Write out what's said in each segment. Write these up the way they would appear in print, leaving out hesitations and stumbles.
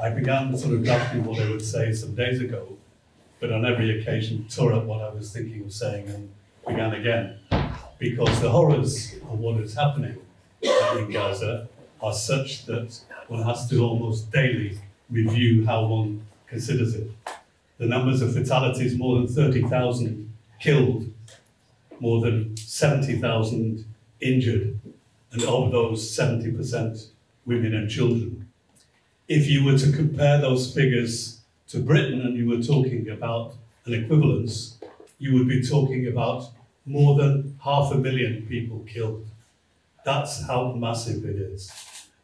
I began sort of drafting what I would say some days ago, but on every occasion tore up what I was thinking of saying and began again, because the horrors of what is happening in Gaza are such that one has to almost daily review how one considers it. The numbers of fatalities, more than 30,000 killed, more than 70,000 injured, and of those 70% women and children. If you were to compare those figures to Britain and you were talking about an equivalence, you would be talking about more than 500,000 people killed. That's how massive it is.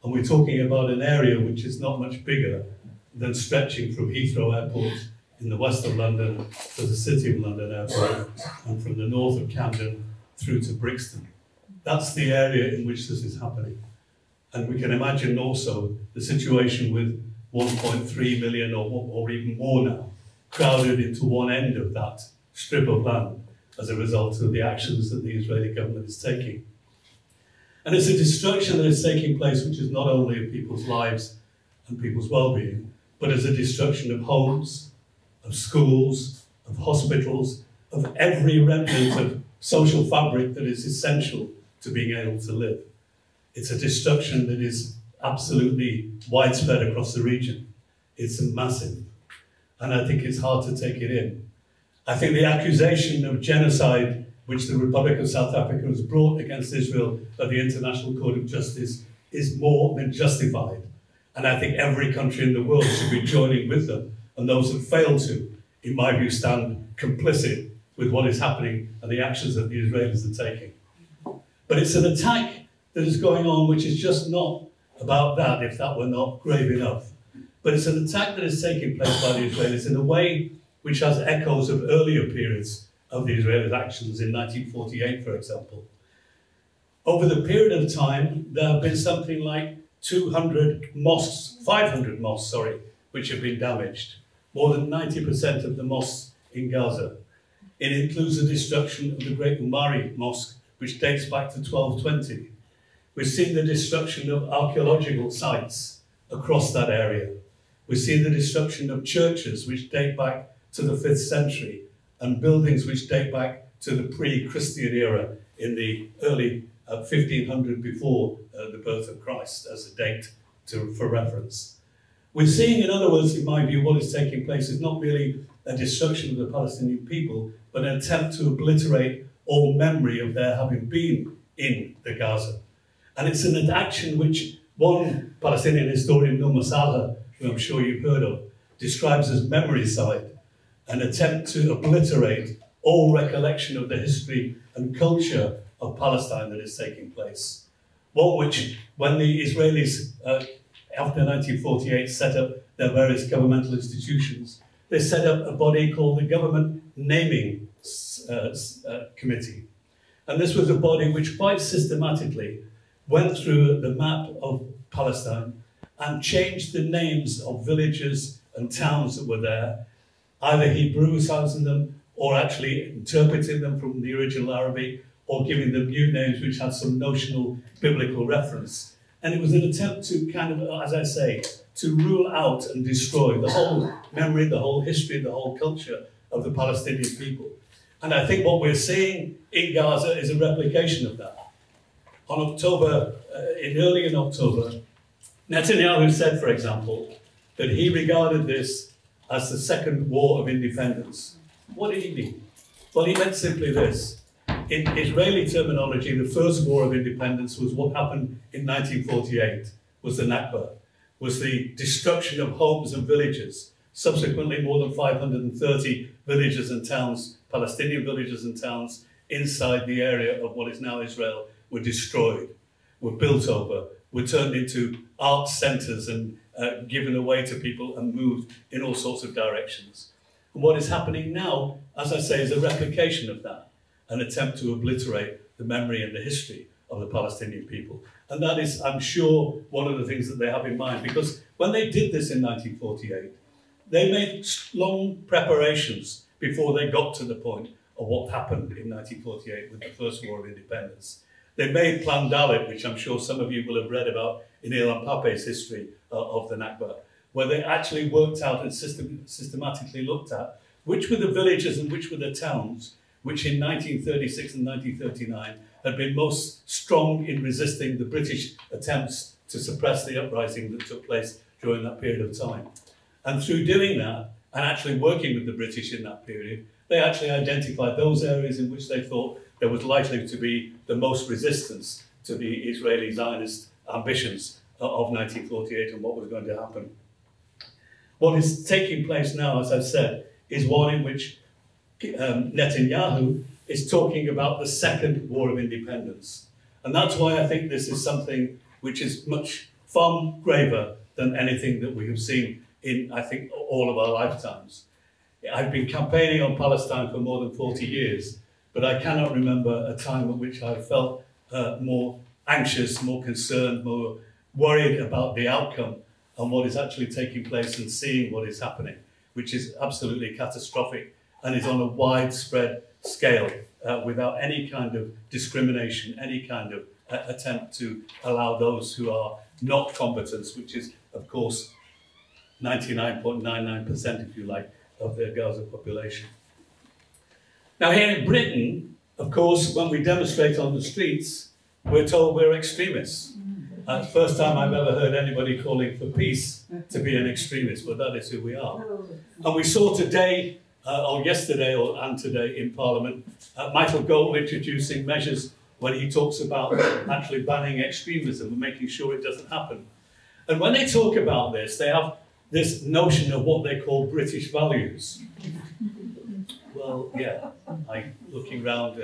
And we're talking about an area which is not much bigger than stretching from Heathrow Airport in the west of London to the City of London Airport, and from the north of Camden through to Brixton. That's the area in which this is happening. And we can imagine also the situation with 1.3 million or even more now, crowded into one end of that strip of land as a result of the actions that the Israeli government is taking. And it's a destruction that is taking place which is not only of people's lives and people's well-being, but as a destruction of homes, of schools, of hospitals, of every remnant of social fabric that is essential to being able to live. It's a destruction that is absolutely widespread across the region. It's massive, and I think it's hard to take it in. I think the accusation of genocide which the Republic of South Africa has brought against Israel at the International Court of Justice is more than justified. And I think every country in the world should be joining with them, and those that fail to, in my view, stand complicit with what is happening and the actions that the Israelis are taking. But it's an attack that is going on which is just not about that, if that were not grave enough. But it's an attack that is taking place by the Israelis in a way which has echoes of earlier periods of the Israeli actions in 1948, for example. Over the period of time, there have been something like 500 mosques, which have been damaged. More than 90% of the mosques in Gaza. It includes the destruction of the Great Umari Mosque, which dates back to 1220. We've seen the destruction of archaeological sites across that area. We've seen the destruction of churches, which date back to the 5th century, and buildings which date back to the pre-Christian era in the early 1500 before the birth of Christ as a date for reference. We're seeing, in other words, in my view, what is taking place is not merely a destruction of the Palestinian people, but an attempt to obliterate all memory of their having been in the Gaza. And it's an action which one Palestinian historian, Nur Masalha, who I'm sure you've heard of, describes as memorycide, an attempt to obliterate all recollection of the history and culture of Palestine that is taking place. One which, when the Israelis, after 1948, set up their various governmental institutions, they set up a body called the Government Naming Committee. And this was a body which quite systematically went through the map of Palestine and changed the names of villages and towns that were there, either Hebraicizing them or actually interpreting them from the original Arabic, or giving them new names which had some notional biblical reference. And it was an attempt to kind of, as I say, to rule out and destroy the whole memory, the whole history, the whole culture of the Palestinian people. And I think what we're seeing in Gaza is a replication of that. Early in October, Netanyahu said, for example, that he regarded this as the second war of independence. What did he mean? Well, he meant simply this. In Israeli terminology, the first war of independence was what happened in 1948, was the Nakba, was the destruction of homes and villages. Subsequently, more than 530 villages and towns, Palestinian villages and towns, inside the area of what is now Israel, were destroyed, were built over, were turned into art centres and given away to people and moved in all sorts of directions. And what is happening now, as I say, is a replication of that, an attempt to obliterate the memory and the history of the Palestinian people. And that is, I'm sure, one of the things that they have in mind, because when they did this in 1948, they made long preparations before they got to the point of what happened in 1948 with the First War of Independence. They made Plan Dalet, which I'm sure some of you will have read about in Ilan Pape's history of the Nakba. where they actually worked out and systematically looked at which were the villages and which were the towns which in 1936 and 1939 had been most strong in resisting the British attempts to suppress the uprising that took place during that period of time. And through doing that, and actually working with the British in that period, they actually identified those areas in which they thought there was likely to be the most resistance to the Israeli Zionist ambitions of 1948 and what was going to happen. What is taking place now, as I've said, is one in which Netanyahu is talking about the second war of independence. And that's why I think this is something which is far graver than anything that we have seen in, I think, all of our lifetimes. I've been campaigning on Palestine for more than 40 years, but I cannot remember a time at which I felt more anxious, more concerned, more worried about the outcome and what is actually taking place and seeing what is happening, which is absolutely catastrophic and is on a widespread scale without any kind of discrimination, any kind of attempt to allow those who are not combatants, which is, of course, 99.99%, if you like, of the Gaza population. Now, here in Britain, of course, when we demonstrate on the streets, we're told we're extremists. It's the first time I've ever heard anybody calling for peace to be an extremist, but that is who we are. And we saw today, or yesterday and today in Parliament, Michael Gove introducing measures when he talks about actually banning extremism and making sure it doesn't happen. And when they talk about this, they have this notion of what they call British values. Well, yeah, looking around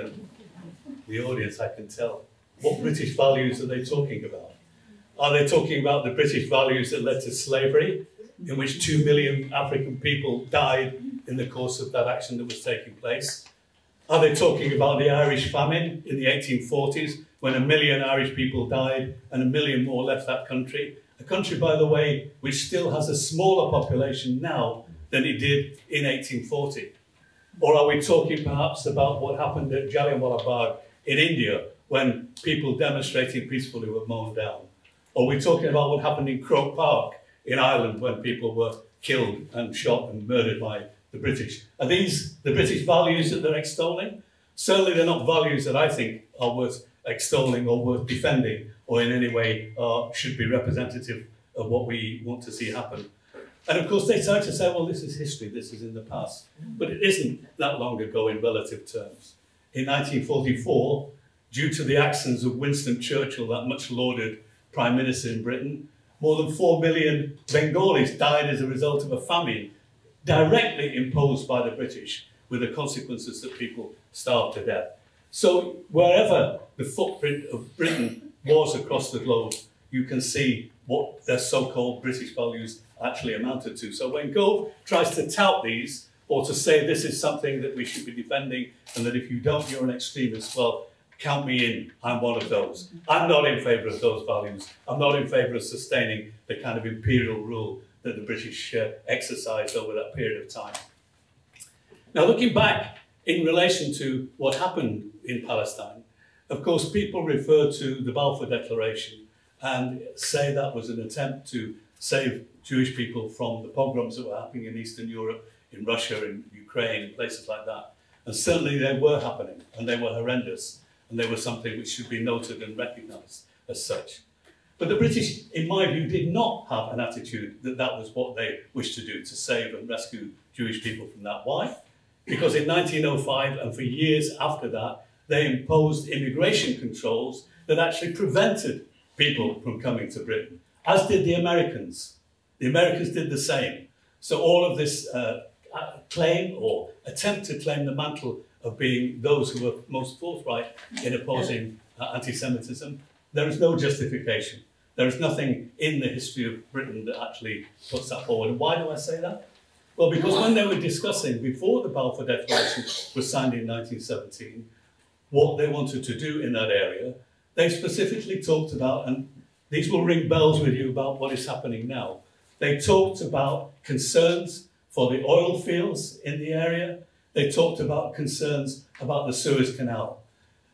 the audience, I can tell. What British values are they talking about? Are they talking about the British values that led to slavery, in which 2 million African people died in the course of that action that was taking place? Are they talking about the Irish famine in the 1840s, when 1 million Irish people died and 1 million more left that country? A country, by the way, which still has a smaller population now than it did in 1840. Or are we talking perhaps about what happened at Jallianwala Bagh in India, when people demonstrating peacefully were mown down? Or are we talking about what happened in Croke Park in Ireland, when people were killed and shot and murdered by the British? Are these the British values that they're extolling? Certainly they're not values that I think are worth extolling or worth defending, or in any way should be representative of what we want to see happen. And of course they try to say, well, this is history, this is in the past. But it isn't that long ago in relative terms. In 1944, due to the actions of Winston Churchill, that much lauded Prime Minister in Britain, more than 4 million Bengalis died as a result of a famine directly imposed by the British, with the consequences that people starved to death. So wherever the footprint of Britain was across the globe, you can see what their so-called British values actually amounted to. So when Gove tries to tout these, or to say this is something that we should be defending, and that if you don't, you're an extremist, well, count me in, I'm one of those. I'm not in favour of those values. I'm not in favour of sustaining the kind of imperial rule that the British exercised over that period of time. Now, looking back in relation to what happened in Palestine, of course, people refer to the Balfour Declaration and say that was an attempt to save Jewish people from the pogroms that were happening in Eastern Europe, in Russia, in Ukraine, places like that. And certainly they were happening, and they were horrendous, and they were something which should be noted and recognised as such. But the British, in my view, did not have an attitude that that was what they wished to do, to save and rescue Jewish people from that. Why? Because in 1905, and for years after that, they imposed immigration controls that actually prevented people from coming to Britain, as did the Americans. The Americans did the same. So all of this claim, or attempt to claim the mantle of being those who were most forthright in opposing anti-Semitism, there is no justification. There is nothing in the history of Britain that actually puts that forward. And why do I say that? Well, because when they were discussing, before the Balfour Declaration was signed in 1917, what they wanted to do in that area, they specifically talked about, and these will ring bells with you about what is happening now. They talked about concerns for the oil fields in the area. They talked about concerns about the Suez Canal.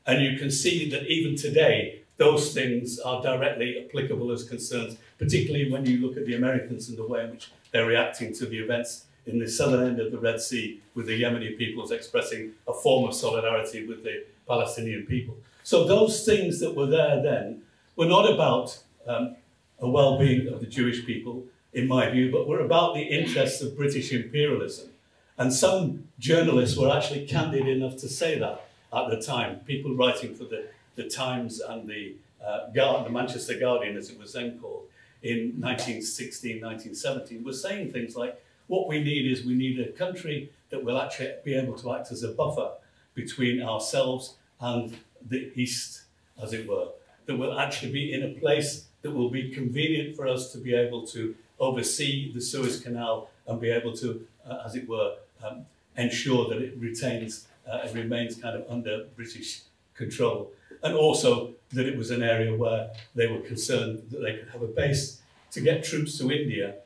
And you can see that even today, those things are directly applicable as concerns, particularly when you look at the Americans and the way in which they're reacting to the events in the southern end of the Red Sea, with the Yemeni peoples expressing a form of solidarity with the Palestinian people. So those things that were there then were not about a well-being of the Jewish people, in my view, but were about the interests of British imperialism. And some journalists were actually candid enough to say that at the time. People writing for the Times and the Manchester Guardian, as it was then called, in 1916, 1917, were saying things like, what we need is we need a country that will actually be able to act as a buffer between ourselves and the East, as it were, that will actually be in a place that will be convenient for us to be able to oversee the Suez Canal and be able to, as it were, ensure that it remains kind of under British control. And also that it was an area where they were concerned that they could have a base to get troops to India,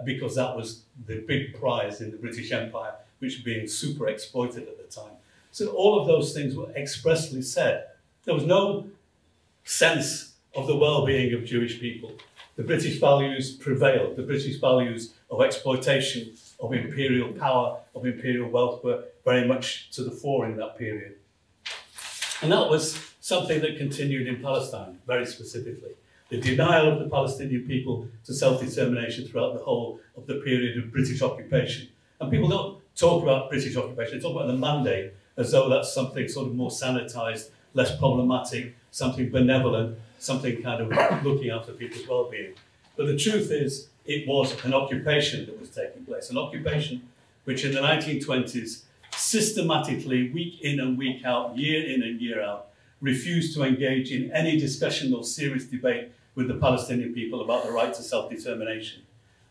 because that was the big prize in the British Empire, which was being super exploited at the time. So all of those things were expressly said. There was no sense of the well-being of Jewish people. The British values prevailed. The British values of exploitation, of imperial power, of imperial wealth were very much to the fore in that period. And that was something that continued in Palestine, very specifically. The denial of the Palestinian people to self-determination throughout the whole of the period of British occupation. And people don't talk about British occupation, they talk about the mandate as though that's something sort of more sanitised, less problematic, something benevolent, something kind of looking after people's well-being. But the truth is, it was an occupation that was taking place, an occupation which in the 1920s, systematically, week in and week out, year in and year out, refused to engage in any discussion or serious debate with the Palestinian people about the right to self-determination,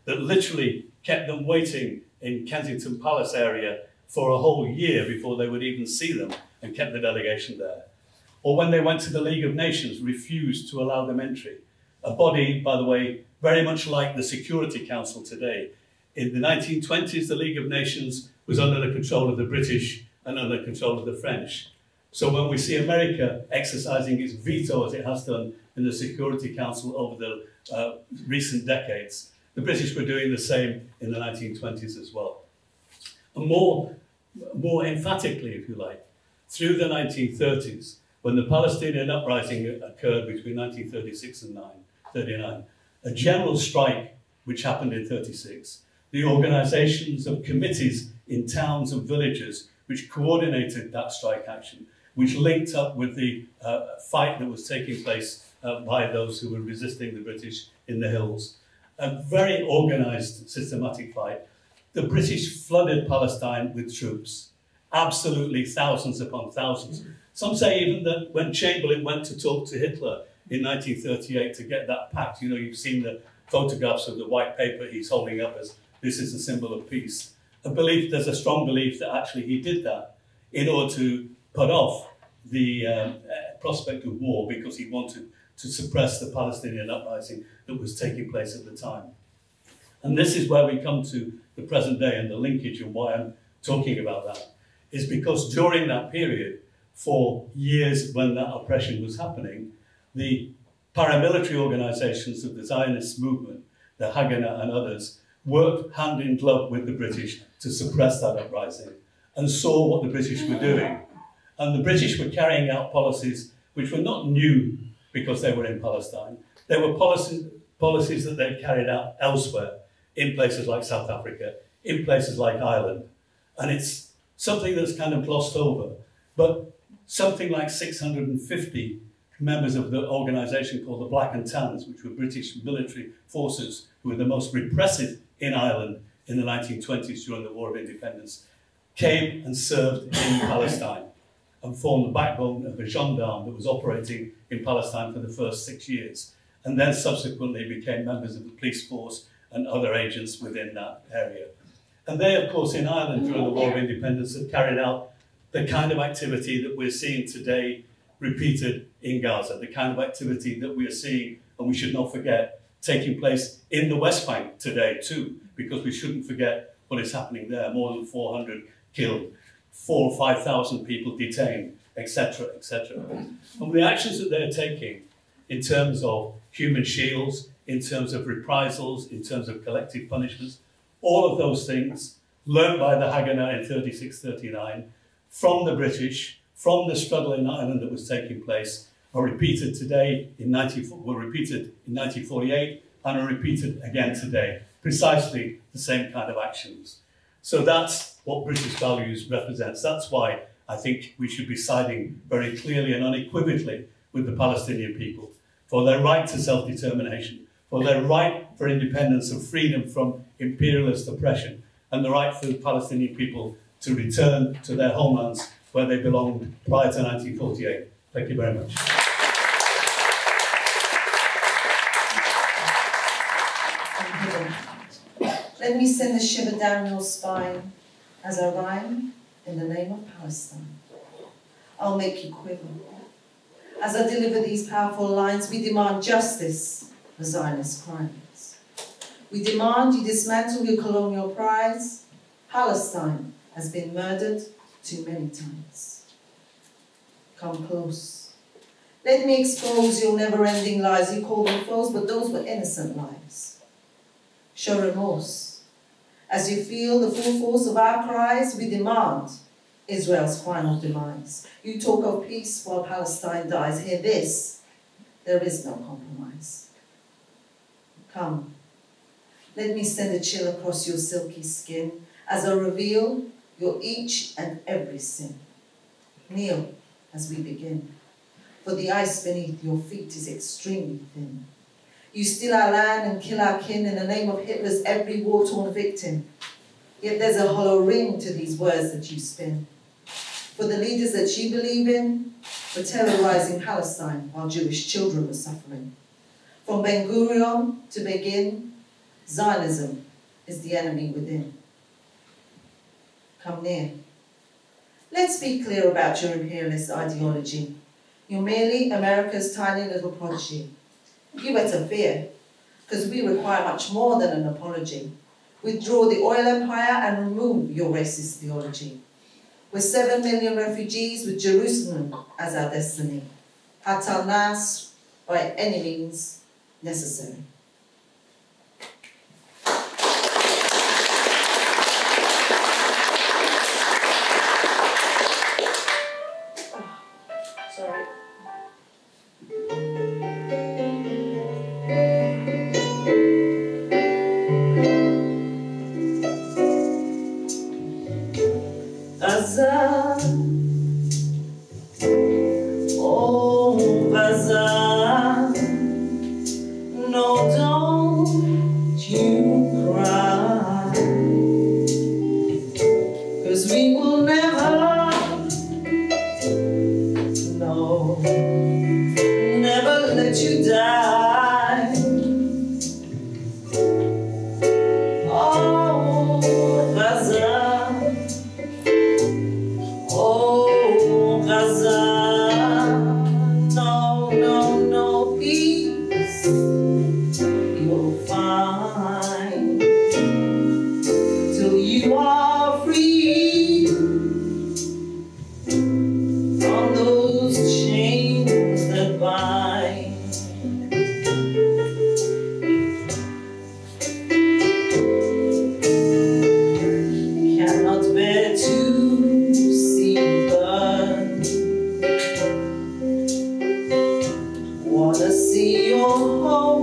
that literally kept them waiting in Kensington Palace area for a whole year before they would even see them, and kept the delegation there. Or when they went to the League of Nations, refused to allow them entry. A body, by the way, very much like the Security Council today. In the 1920s, the League of Nations was under the control of the British and under the control of the French. So when we see America exercising its veto, as it has done in the Security Council over the recent decades, the British were doing the same in the 1920s as well. And more emphatically, if you like, through the 1930s, when the Palestinian uprising occurred between 1936 and 1939, a general strike which happened in 36, the organisations of committees in towns and villages which coordinated that strike action, which linked up with the fight that was taking place by those who were resisting the British in the hills. A very organised, systematic fight. The British flooded Palestine with troops, absolutely thousands upon thousands. Some say even that when Chamberlain went to talk to Hitler in 1938 to get that pact, you know, you've seen the photographs of the white paper he's holding up as this is a symbol of peace. There's a strong belief that actually he did that in order to put off the prospect of war, because he wanted to suppress the Palestinian uprising that was taking place at the time. And this is where we come to the present day, and the linkage, and why I'm talking about that is because during that period, for years when that oppression was happening, the paramilitary organisations of the Zionist movement, the Haganah and others, worked hand in glove with the British to suppress that uprising, and saw what the British were doing. And the British were carrying out policies which were not new because they were in Palestine. They were policies that they carried out elsewhere, in places like South Africa, in places like Ireland. And it's something that's kind of glossed over. But something like 650 members of the organisation called the Black and Tans, which were British military forces who were the most repressive in Ireland in the 1920s during the War of Independence, came and served in Palestine and formed the backbone of a gendarme that was operating in Palestine for the first 6 years, and then subsequently became members of the police force and other agents within that area. And they, of course, in Ireland during the War of Independence had carried out the kind of activity that we're seeing today repeated in Gaza, the kind of activity that we are seeing, and we should not forget, taking place in the West Bank today too, because we shouldn't forget what is happening there. More than 400 killed, 4,000 or 5,000 people detained, etc., etc. And the actions that they're taking in terms of human shields, in terms of reprisals, in terms of collective punishments, all of those things learned by the Haganah in 36-39 from the British, from the struggle in Ireland that was taking place, are repeated today were repeated in 1948 and are repeated again today. Precisely the same kind of actions. So that's what British values represents. That's why I think we should be siding very clearly and unequivocally with the Palestinian people for their right to self-determination, for their right for independence and freedom from imperialist oppression, and the right for the Palestinian people to return to their homelands where they belonged prior to 1948. Thank you very much. Let me send a shiver down your spine as I rhyme in the name of Palestine. I'll make you quiver. As I deliver these powerful lines, we demand justice for Zionist crimes. We demand you dismantle your colonial prize. Palestine has been murdered too many times. Come close. Let me expose your never-ending lies. You call them foes, but those were innocent lives. Show remorse. As you feel the full force of our cries, we demand Israel's final demise. You talk of peace while Palestine dies. Hear this, there is no compromise. Come, let me send a chill across your silky skin as I reveal your each and every sin. Kneel as we begin, for the ice beneath your feet is extremely thin. You steal our land and kill our kin in the name of Hitler's every war-torn victim. Yet there's a hollow ring to these words that you spin. For the leaders that you believe in were terrorizing Palestine while Jewish children were suffering. From Ben Gurion to Begin, Zionism is the enemy within. Come near. Let's be clear about your imperialist ideology. You're merely America's tiny little prodigy. You better fear, because we require much more than an apology. Withdraw the oil empire and remove your racist theology. We're 7 million refugees with Jerusalem as our destiny. Hatal Nas, by any means necessary. Sorry. Gaza, oh Gaza, no, don't you cry, 'cause we will never, no, never let you die. Oh Gaza, oh, Gaza, no, no, no peace you'll find till you are free from those chains that bind. Cannot bear to see burn. Wanna see your home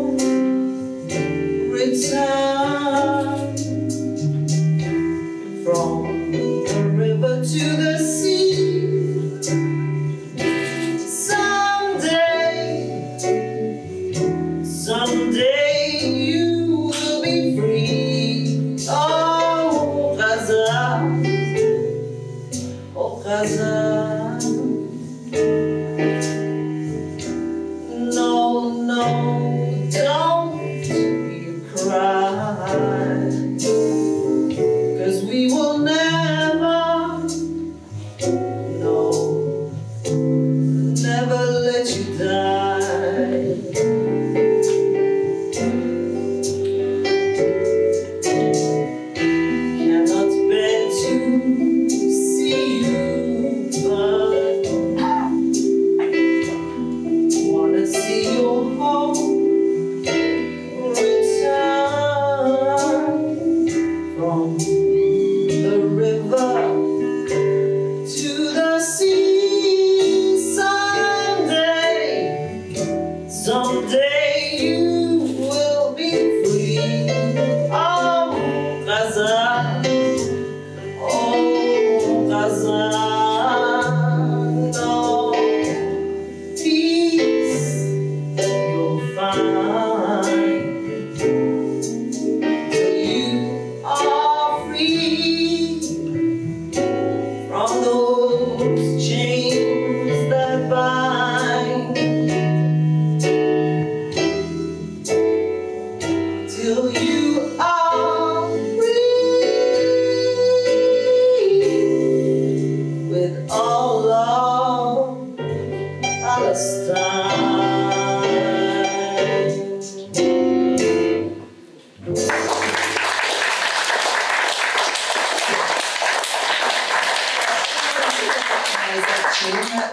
That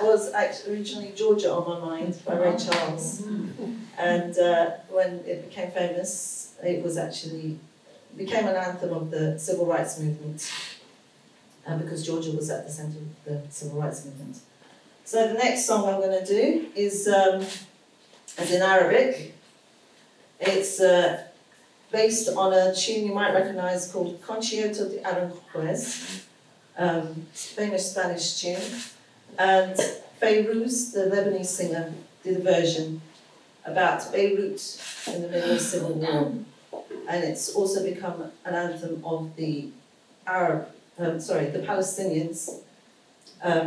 was actually originally Georgia on My Mind by Ray Charles. And when it became famous, it was actually became an anthem of the civil rights movement, because Georgia was at the centre of the civil rights movement. So the next song I'm going to do is, as in Arabic, it's based on a tune you might recognise called Concierto de Aranjuez, famous Spanish tune. And Fayrouz, the Lebanese singer, did a version about Beirut in the middle of civil war. And it's also become an anthem of the the Palestinians,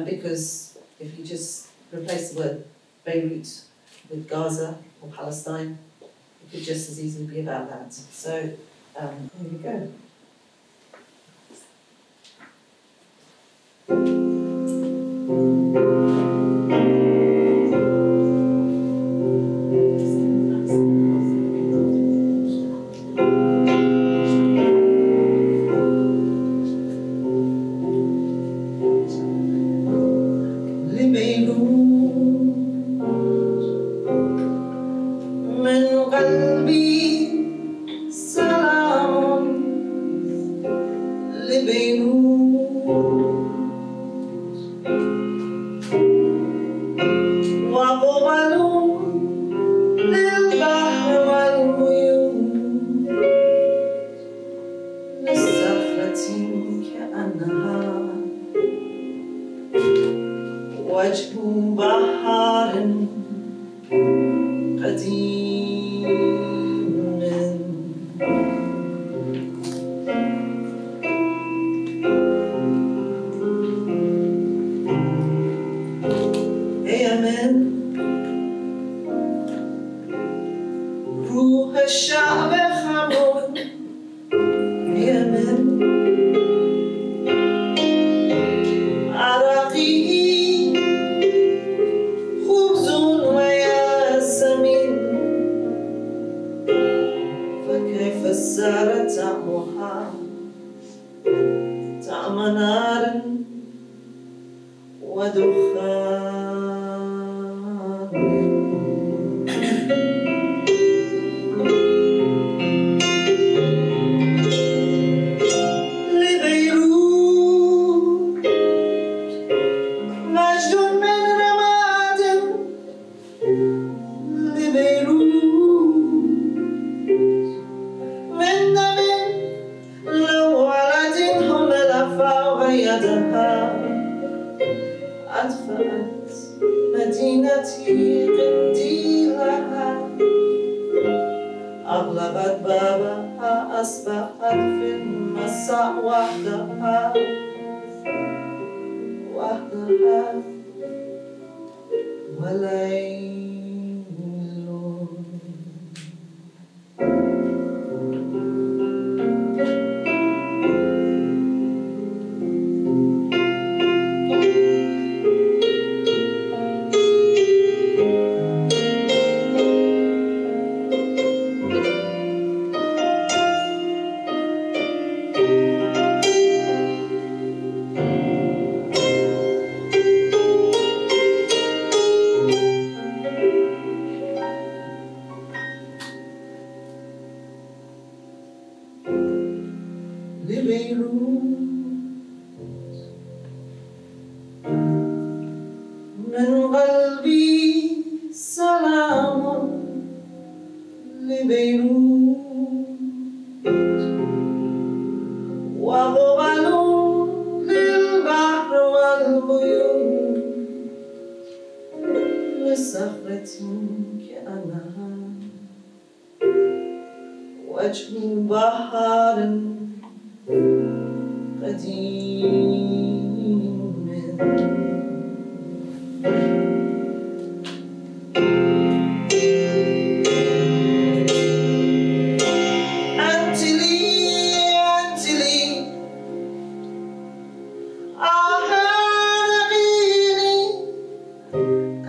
because if you just replace the word Beirut with Gaza or Palestine, it could just as easily be about that. So here we go.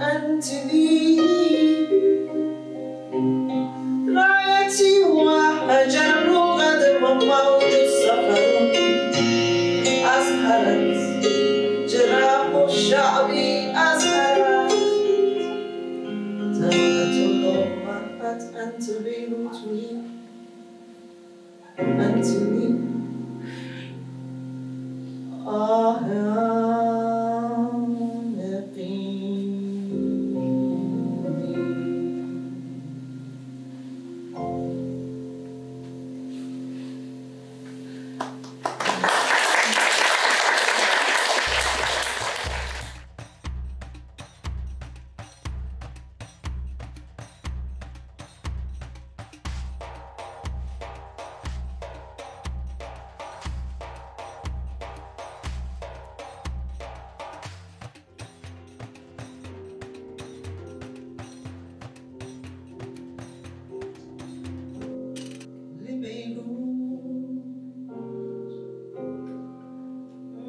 Until رايتي وهجر غد وموج السفر أزهرت جراح الشعب أزهرت تمت الأمة أنت بيروتني أنت لي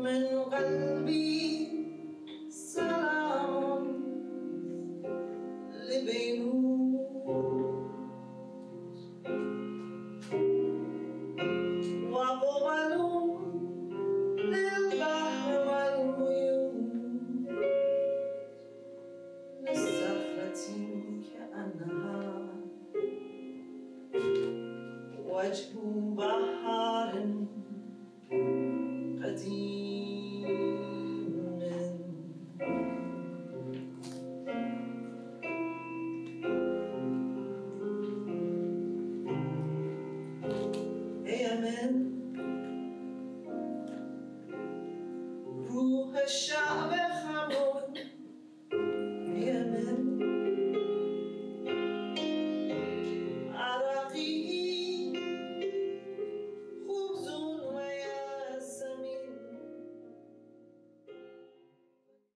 من قلبي سلام لبيروت وقبل للبحر والغيوم للصخرة كأنها وجه بحار قديم يا من